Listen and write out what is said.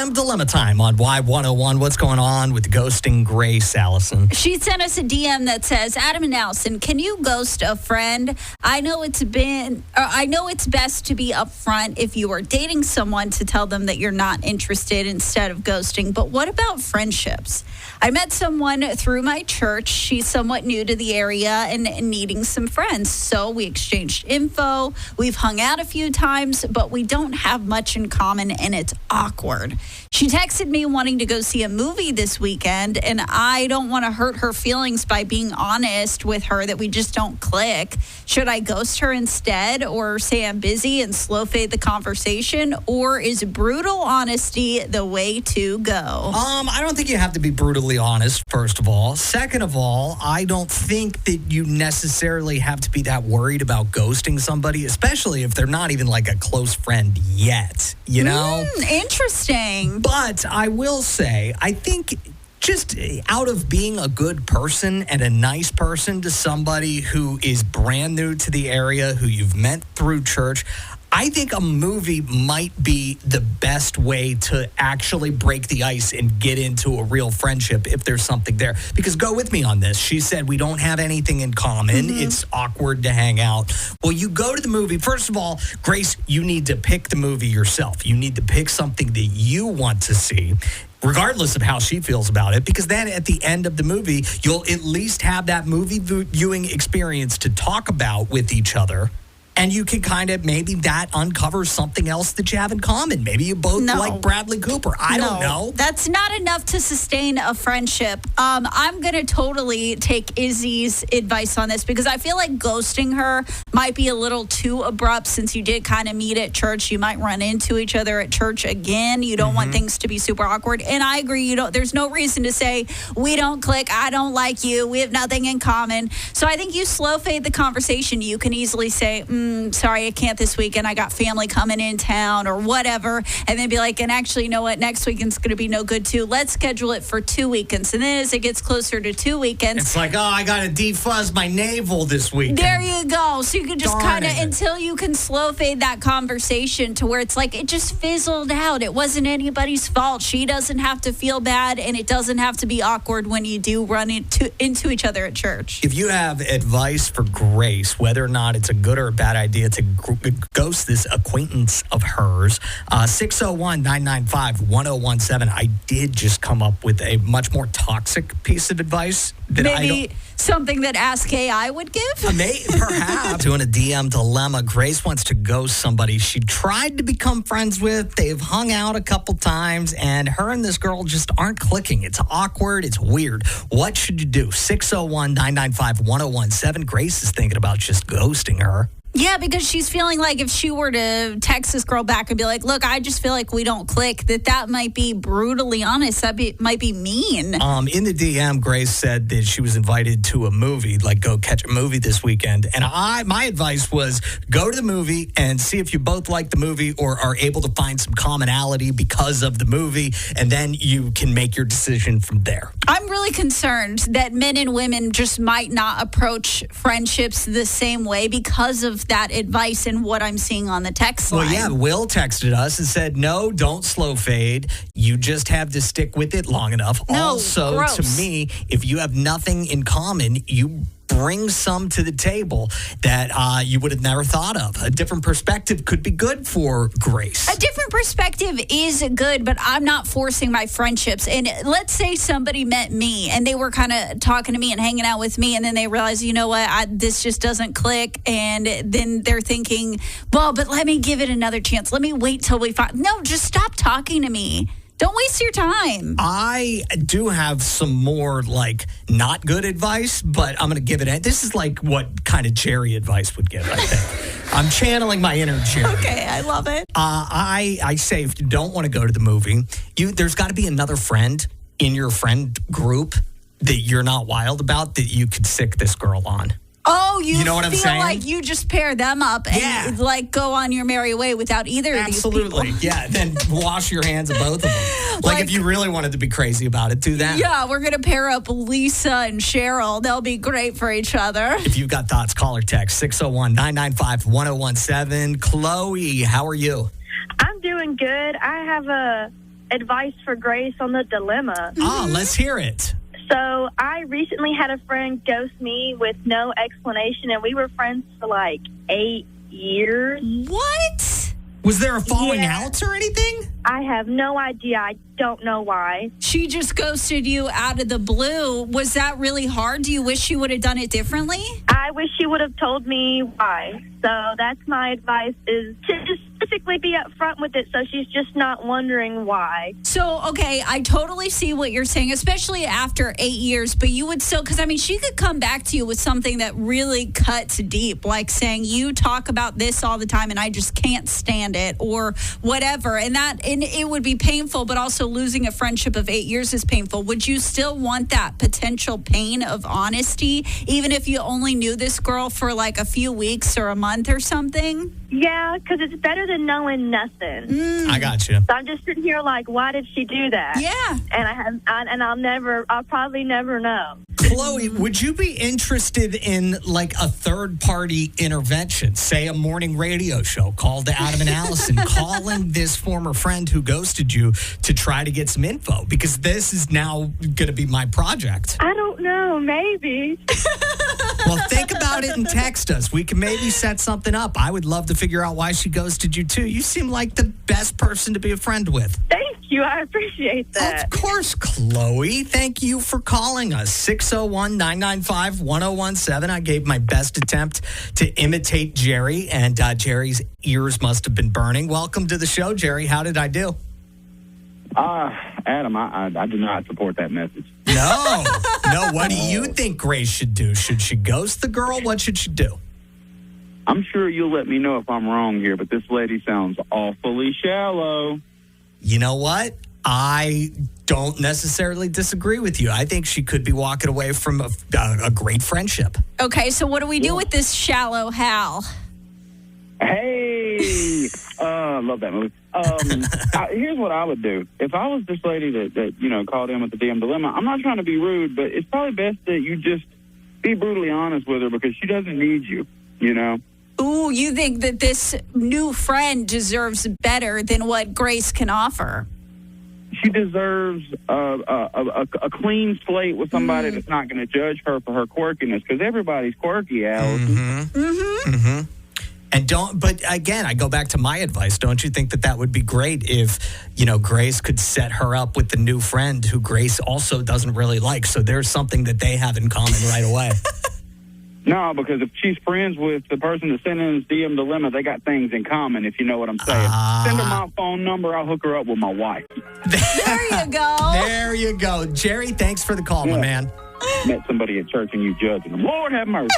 DM dilemma time on Y101. What's going on with ghosting Grace, Allison? She sent us a DM that says, Adam and Allison, can you ghost a friend? I know it's best to be upfront if you are dating someone to tell them that you're not interested instead of ghosting. But what about friendships? I met someone through my church. She's somewhat new to the area and needing some friends. So we exchanged info. We've hung out a few times, but we don't have much in common, and it's awkward. She texted me wanting to go see a movie this weekend, and I don't want to hurt her feelings by being honest with her that we just don't click. Should I ghost her instead, or say I'm busy and slow fade the conversation, or is brutal honesty the way to go? I don't think you have to be brutally honest, first of all. Second of all, I don't think that you necessarily have to be that worried about ghosting somebody, especially if they're not even like a close friend yet, you know? Interesting. But I will say, I think just out of being a good person and a nice person to somebody who is brand new to the area, who you've met through church, I think a movie might be the best way to actually break the ice and get into a real friendship if there's something there. Because go with me on this. She said we don't have anything in common. Mm-hmm. It's awkward to hang out. Well, you go to the movie. First of all, Grace, you need to pick the movie yourself. You need to pick something that you want to see, regardless of how she feels about it, because then at the end of the movie, you'll at least have that movie viewing experience to talk about with each other. And you can kind of, maybe that uncovers something else that you have in common. Maybe you both like Bradley Cooper. I don't know. That's not enough to sustain a friendship. I'm going to totally take Izzy's advice on this, because I feel like ghosting her might be a little too abrupt, since you did kind of meet at church. You might run into each other at church again. You don't want things to be super awkward. And I agree. There's no reason to say, we don't click. I don't like you. We have nothing in common. So I think you slow fade the conversation. You can easily say, sorry, I can't this weekend. I got family coming in town or whatever. And then be like, and actually, you know what? Next weekend's going to be no good too. Let's schedule it for 2 weekends. And then as it gets closer to 2 weekends, it's like, I got to defuzz my navel this weekend. There you go. So you can just kind of, until you can slow fade that conversation to where it's like, it just fizzled out. It wasn't anybody's fault. She doesn't have to feel bad, and it doesn't have to be awkward when you do run into each other at church. If you have advice for Grace, whether or not it's a good or a bad idea to ghost this acquaintance of hers, 601-995-1017. I did just come up with a much more toxic piece of advice that maybe something that Ask AI would give? Perhaps. Doing a DM dilemma. Grace wants to ghost somebody she tried to become friends with. They've hung out a couple times, and her and this girl just aren't clicking. It's awkward. It's weird. What should you do? 601-995-1017. Grace is thinking about just ghosting her. Yeah, because she's feeling like if she were to text this girl back and be like, look, I just feel like we don't click, that might be brutally honest. Might be mean. In the DM, Grace said that she was invited to a movie, like go catch a movie this weekend. And my advice was go to the movie and see if you both like the movie or are able to find some commonality because of the movie. And then you can make your decision from there. I'm really concerned that men and women just might not approach friendships the same way because of that advice and what I'm seeing on the text line. Well, yeah, Will texted us and said, no, don't slow fade. You just have to stick with it long enough. No, also, gross. To me, if you have nothing in common, you bring some to the table that you would have never thought of. A different perspective could be good for Grace. A different perspective is good, but I'm not forcing my friendships. And let's say somebody met me and they were kind of talking to me and hanging out with me, and then they realize, you know what, this just doesn't click. And then they're thinking, well, but let me give it another chance. Let me wait till we find. No, just stop talking to me. Don't waste your time. I do have some more, not good advice, but I'm going to give it. This is like what kind of Jerry advice would give, I think. I'm channeling my inner Jerry. Okay, I love it. I say if you don't want to go to the movie, there's got to be another friend in your friend group that you're not wild about that you could sick this girl on. Oh, you know what I'm feel saying? Like you just pair them up and go on your merry way without either of these people. Absolutely, yeah. Then wash your hands of both of them. Like if you really wanted to be crazy about it, do that. Yeah, we're going to pair up Lisa and Cheryl. They'll be great for each other. If you've got thoughts, call or text 601-995-1017. Chloe, how are you? I'm doing good. I have a advice for Grace on the dilemma. Let's hear it. So I recently had a friend ghost me with no explanation, and we were friends for like 8 years. What? Was there a falling Yeah. out or anything? I have no idea. I don't know why. She just ghosted you out of the blue. Was that really hard? Do you wish you would have done it differently? I wish she would have told me why. So that's my advice, is to just basically be upfront with it so she's just not wondering why. So, okay, I totally see what you're saying, especially after 8 years, but you would still, because I mean, she could come back to you with something that really cuts deep, like saying, you talk about this all the time and I just can't stand it, or whatever. And it would be painful, but also losing a friendship of 8 years is painful. Would you still want that potential pain of honesty, even if you only knew this girl for like a few weeks or a month or something? Yeah, because it's better than knowing nothing. I got you. So I'm just sitting here like, why did she do that? Yeah. And I'll probably never know. Chloe, would you be interested in like a third-party intervention, say a morning radio show called Adam and Allison, calling this former friend who ghosted you to try to get some info? Because this is now going to be my project. I don't know, maybe. Well, think about it and text us. We can maybe set something up. I would love to figure out why she ghosted you, too. You seem like the best person to be a friend with. Thank you. I appreciate that. Of course, Chloe. Thank you for calling us. 601-995-1017. I gave my best attempt to imitate Jerry, and Jerry's ears must have been burning. Welcome to the show, Jerry. How did I do? Adam, I do not support that message. No. What do you think Grace should do? Should she ghost the girl? What should she do? I'm sure you'll let me know if I'm wrong here, but this lady sounds awfully shallow. You know what? I don't necessarily disagree with you. I think she could be walking away from a great friendship. Okay, so what do we do with this shallow Hal? Hey, I love that movie. Here's what I would do. If I was this lady that called in with the DM dilemma, I'm not trying to be rude, but it's probably best that you just be brutally honest with her because she doesn't need you, Ooh, you think that this new friend deserves better than what Grace can offer? She deserves a clean slate with somebody that's not going to judge her for her quirkiness, because everybody's quirky, Allison. And but again, I go back to my advice. Don't you think that would be great if, Grace could set her up with the new friend who Grace also doesn't really like? So there's something that they have in common right away. No, because if she's friends with the person that's sending this DM dilemma, they got things in common, if you know what I'm saying. Send her my phone number. I'll hook her up with my wife. There you go. There you go. Jerry, thanks for the call, my man. Met somebody at church and you judging them. Lord have mercy.